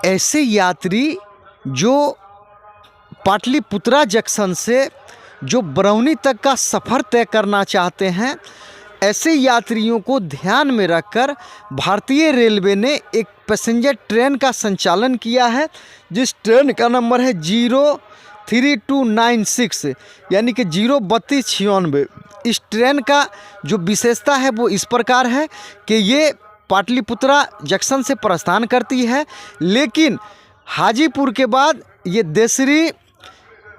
ऐसे यात्री जो पाटलिपुत्रा जंक्शन से जो बरौनी तक का सफ़र तय करना चाहते हैं, ऐसे यात्रियों को ध्यान में रखकर भारतीय रेलवे ने एक पैसेंजर ट्रेन का संचालन किया है, जिस ट्रेन का नंबर है 03296 यानी कि 03296। इस ट्रेन का जो विशेषता है वो इस प्रकार है कि ये पाटलिपुत्रा जंक्शन से प्रस्थान करती है, लेकिन हाजीपुर के बाद ये देसरी,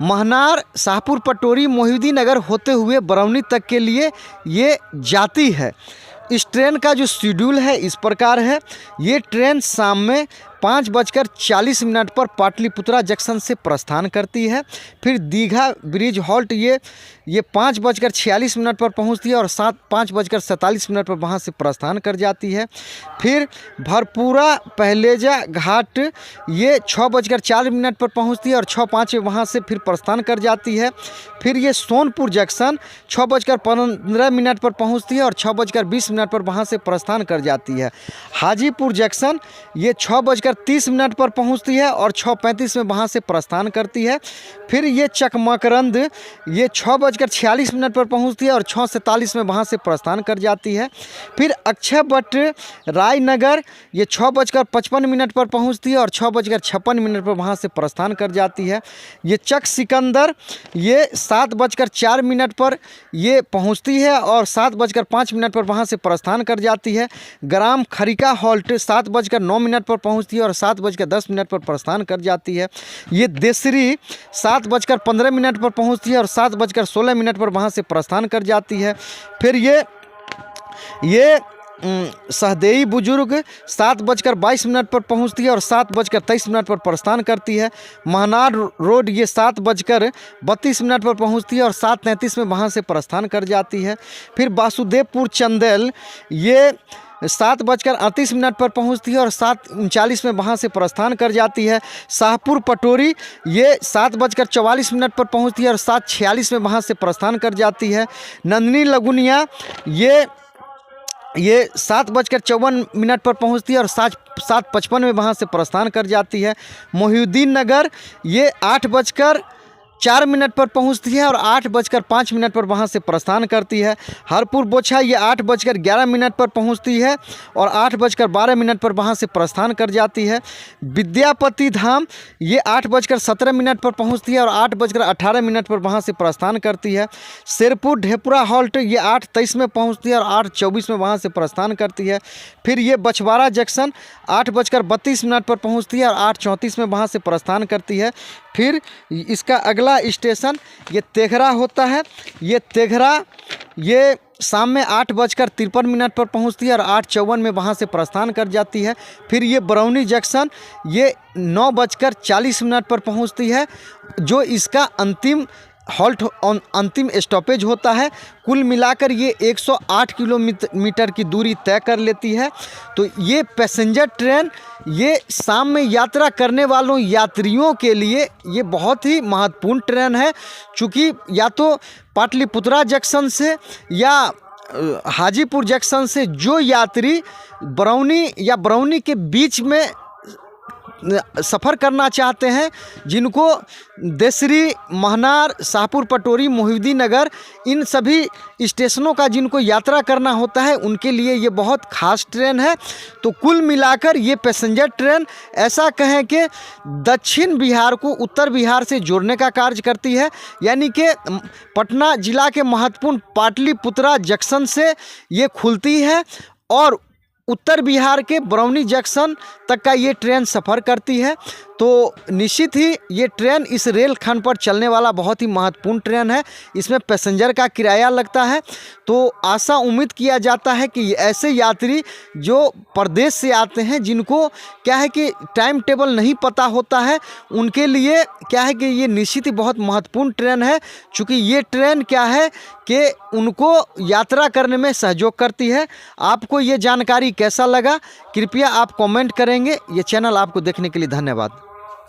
महनार, शाहपुर पटोरी, मोहिउद्दीन नगर होते हुए बरौनी तक के लिए ये जाती है। इस ट्रेन का जो शेड्यूल है इस प्रकार है। ये ट्रेन शाम में 5:40 पर पाटलिपुत्रा जंक्शन से प्रस्थान करती है। फिर दीघा ब्रिज हॉल्ट ये 5:46 पर पहुंचती है और 5:47 पर वहां से प्रस्थान कर जाती है। फिर भरपूरा पहलेजा घाट ये 6:04 पर पहुंचती है और 6:05 वहां से फिर प्रस्थान कर जाती है। फिर ये सोनपुर जंक्शन 6:15 पर पहुंचती है और 6:20 पर वहां से प्रस्थान कर जाती है। हाजीपुर जंक्शन ये 6:30 पर पहुंचती है और 6:35 में वहां से प्रस्थान करती है। फिर ये चकमकरंद ये 6:46 पर पहुंचती है और 6:47 में वहां से प्रस्थान कर जाती है। फिर अक्षय वट रायनगर ये 6:55 पर पहुंचती है और 6:56 पर वहां से प्रस्थान कर जाती है। ये चक सिकंदर ये 7:04 पर ये पहुंचती है और 7:05 पर वहां से प्रस्थान कर जाती है। ग्राम खरिका हॉल्ट 7:09 पर पहुंचती है और 7:10 पर प्रस्थान कर जाती है। ये देसरी 7:15 पर पहुंचती है और 7:16 पर वहां से प्रस्थान कर जाती है। फिर ये सहदेई बुजुर्ग 7:22 पर पहुंचती है और 7:23 पर प्रस्थान करती है। महनार रोड ये 7:32 पर पहुंचती है और 7:33 में वहां से प्रस्थान कर जाती है। फिर वासुदेवपुर चंदेल ये 7:38 पर पहुंचती है और 7:39 में वहां से प्रस्थान कर जाती है। शाहपुर पटोरी ये 7:44 पर पहुंचती है और 7:46 में वहां से प्रस्थान कर जाती है। नंदनी लगुनिया ये 7:54 पर पहुंचती है और 7:55 में वहां से प्रस्थान कर जाती है। मोहिउद्दीन नगर ये 8:04 पर पहुंचती है और 8:05 पर वहां से प्रस्थान करती है। हरपुर बोछा ये 8:11 पर पहुंचती है और 8:12 पर वहां से प्रस्थान कर जाती है। विद्यापति धाम ये 8:17 पर पहुंचती है और 8:18 पर वहां से प्रस्थान करती है। शेरपुर ढेपुरा हॉल्ट ये 8:23 में पहुंचती है और 8:24 में वहां से प्रस्थान करती है। फिर ये बछवाड़ा जंक्शन 8:32 पर पहुंचती है और 8:34 में वहां से प्रस्थान करती है। फिर इसका अगला स्टेशन ये तेघरा होता है। ये तेघरा ये शाम में 8:53 पर पहुंचती है और 8:54 में वहां से प्रस्थान कर जाती है। फिर ये बरौनी जंक्शन ये 9:40 पर पहुंचती है, जो इसका अंतिम हॉल्ट अंतिम स्टॉपेज होता है। कुल मिलाकर ये 108 किलोमीटर की दूरी तय कर लेती है। तो ये पैसेंजर ट्रेन ये शाम में यात्रा करने वालों यात्रियों के लिए ये बहुत ही महत्वपूर्ण ट्रेन है, चूँकि या तो पाटलिपुत्रा जंक्शन से या हाजीपुर जंक्शन से जो यात्री बरौनी या बरौनी के बीच में सफ़र करना चाहते हैं, जिनको देसरी, महनार, शाहपुर पटोरी, मोहिउद्दीन नगर इन सभी स्टेशनों का जिनको यात्रा करना होता है, उनके लिए ये बहुत ख़ास ट्रेन है। तो कुल मिलाकर ये पैसेंजर ट्रेन ऐसा कहें कि दक्षिण बिहार को उत्तर बिहार से जोड़ने का कार्य करती है, यानी कि पटना जिला के महत्वपूर्ण पाटलिपुत्रा जंक्शन से ये खुलती है और उत्तर बिहार के बरौनी जंक्शन तक का ये ट्रेन सफ़र करती है। तो निश्चित ही ये ट्रेन इस रेल खंड पर चलने वाला बहुत ही महत्वपूर्ण ट्रेन है। इसमें पैसेंजर का किराया लगता है। तो आशा उम्मीद किया जाता है कि ऐसे यात्री जो प्रदेश से आते हैं, जिनको क्या है कि टाइम टेबल नहीं पता होता है, उनके लिए क्या है कि ये निश्चित ही बहुत महत्वपूर्ण ट्रेन है, चूँकि ये ट्रेन क्या है कि उनको यात्रा करने में सहयोग करती है। आपको ये जानकारी कैसा लगा, कृपया आप कमेंट करेंगे। ये चैनल आपको देखने के लिए धन्यवाद।